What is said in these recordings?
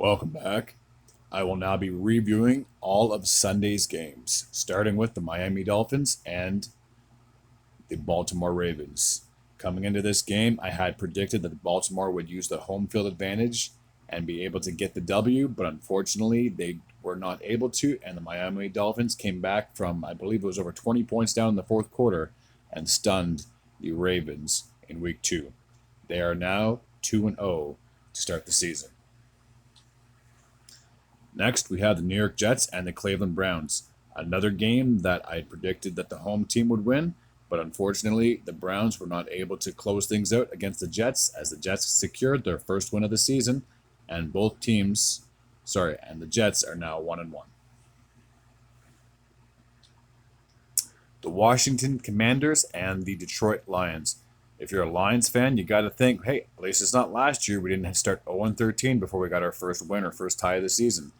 Welcome back. I will now be reviewing all of Sunday's games, starting with the Miami Dolphins and the Baltimore Ravens. Coming into this game, I had predicted that Baltimore would use the home field advantage and be able to get the W, but unfortunately, they were not able to, and the Miami Dolphins came back from, I believe it was over 20 points down in the fourth quarter, and stunned the Ravens in week 2. They are now 2-0 to start the season. Next, we have the New York Jets and the Cleveland Browns. Another game that I predicted that the home team would win, but unfortunately, the Browns were not able to close things out against the Jets as the Jets secured their first win of the season, and the Jets are now 1-1. The Washington Commanders and the Detroit Lions. If you're a Lions fan, you got to think, hey, at least it's not last year. We didn't start 0-13 before we got our first win or first tie of the season.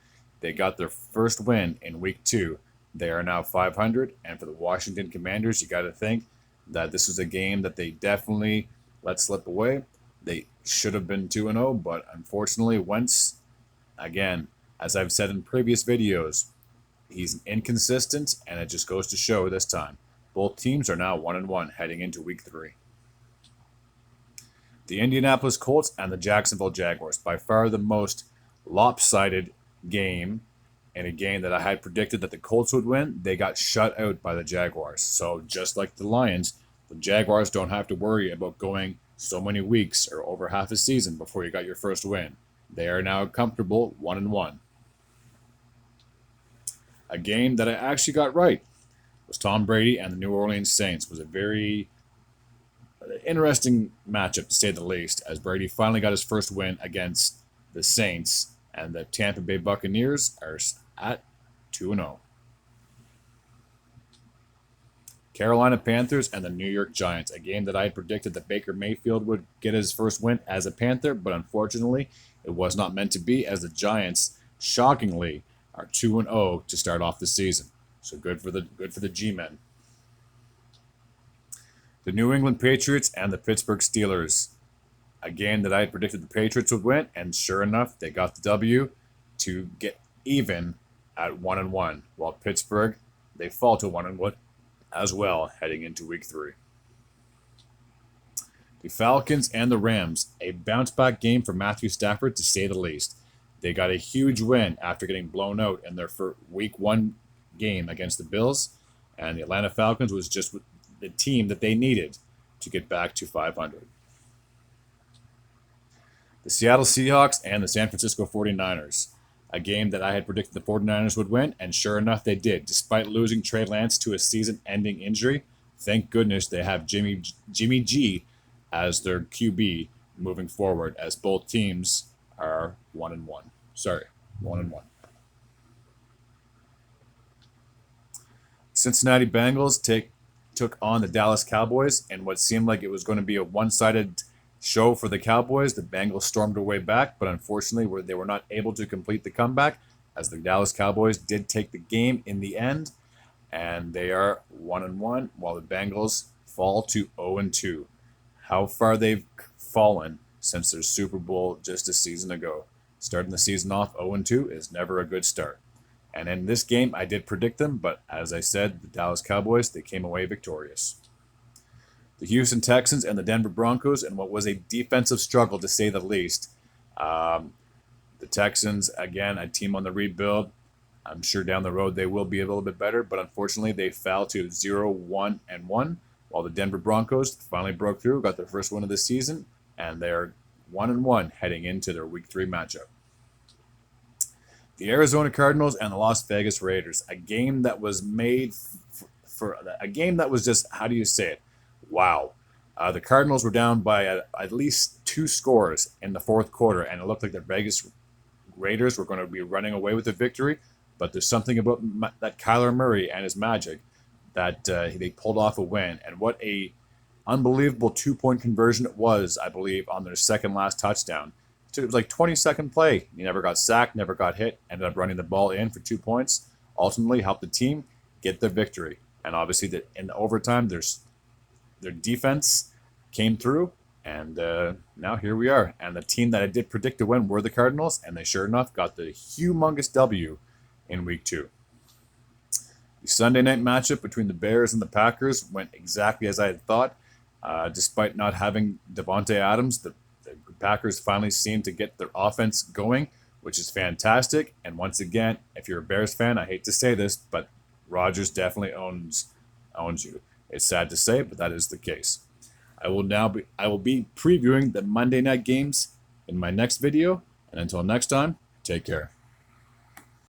They got their first win in week 2. They are now 500. And for the Washington Commanders, you got to think that this was a game that they definitely let slip away. They should have been 2-0, but unfortunately, Wentz, again, as I've said in previous videos, he's inconsistent, and it just goes to show this time. Both teams are now 1-1 heading into week 3. The Indianapolis Colts and the Jacksonville Jaguars, by far the most lopsided game, and a game that I had predicted that the Colts would win. They got shut out by the Jaguars. So just like the Lions, the Jaguars don't have to worry about going so many weeks or over half a season before you got your first win. They are now comfortable 1-1. A game that I actually got right was Tom Brady and the New Orleans Saints. It was a very interesting matchup, to say the least, as Brady finally got his first win against the Saints, and the Tampa Bay Buccaneers are at 2-0. Carolina Panthers and the New York Giants, a game that I had predicted that Baker Mayfield would get his first win as a Panther, but unfortunately, it was not meant to be, as the Giants, shockingly, are 2-0 to start off the season. So good for the G-men. The New England Patriots and the Pittsburgh Steelers. A game that I had predicted the Patriots would win, and sure enough, they got the W to get even at 1-1, while Pittsburgh, they fall to 1-1 as well, heading into week 3. The Falcons and the Rams, a bounce-back game for Matthew Stafford, to say the least. They got a huge win after getting blown out in their week 1 game against the Bills, and the Atlanta Falcons was just the team that they needed to get back to 500. The Seattle Seahawks and the San Francisco 49ers. A game that I had predicted the 49ers would win, and sure enough, they did. Despite losing Trey Lance to a season-ending injury, thank goodness they have Jimmy G as their QB moving forward, as both teams are 1-1. 1-1. Cincinnati Bengals took on the Dallas Cowboys, and what seemed like it was going to be a one-sided show for the Cowboys. The Bengals stormed away back, but unfortunately they were not able to complete the comeback, as the Dallas Cowboys did take the game in the end, and they are 1-1, while the Bengals fall to 0-2. How far they've fallen since their Super Bowl just a season ago. Starting the season off 0-2 is never a good start. And in this game, I did predict them, but as I said, the Dallas Cowboys, they came away victorious. The Houston Texans and the Denver Broncos, and what was a defensive struggle, to say the least. The Texans, again, a team on the rebuild. I'm sure down the road they will be a little bit better, but unfortunately they fell to 0-1-1, while the Denver Broncos finally broke through, got their first win of the season, and they're 1-1 heading into their Week 3 matchup. The Arizona Cardinals and the Las Vegas Raiders, a game that was made for a game that was just, how do you say it? Wow. The Cardinals were down by at least 2 scores in the fourth quarter, and it looked like the Vegas Raiders were going to be running away with the victory, but there's something about that Kyler Murray and his magic that they pulled off a win, and what a unbelievable 2-point conversion it was, I believe, on their second last touchdown. It was like 20-second play. He never got sacked, never got hit, ended up running the ball in for 2 points, ultimately helped the team get the victory. And obviously in the overtime, their defense came through And now here we are. And the team that I did predict to win were the Cardinals, and they sure enough got the humongous W in week 2. The Sunday night matchup between the Bears and the Packers went exactly as I had thought. Despite not having Devontae Adams, the Packers finally seemed to get their offense going, which is fantastic. And once again, if you're a Bears fan, I hate to say this, but Rodgers definitely owns you. It's sad to say, but that is the case. I will be previewing the Monday night games in my next video. And until next time, take care.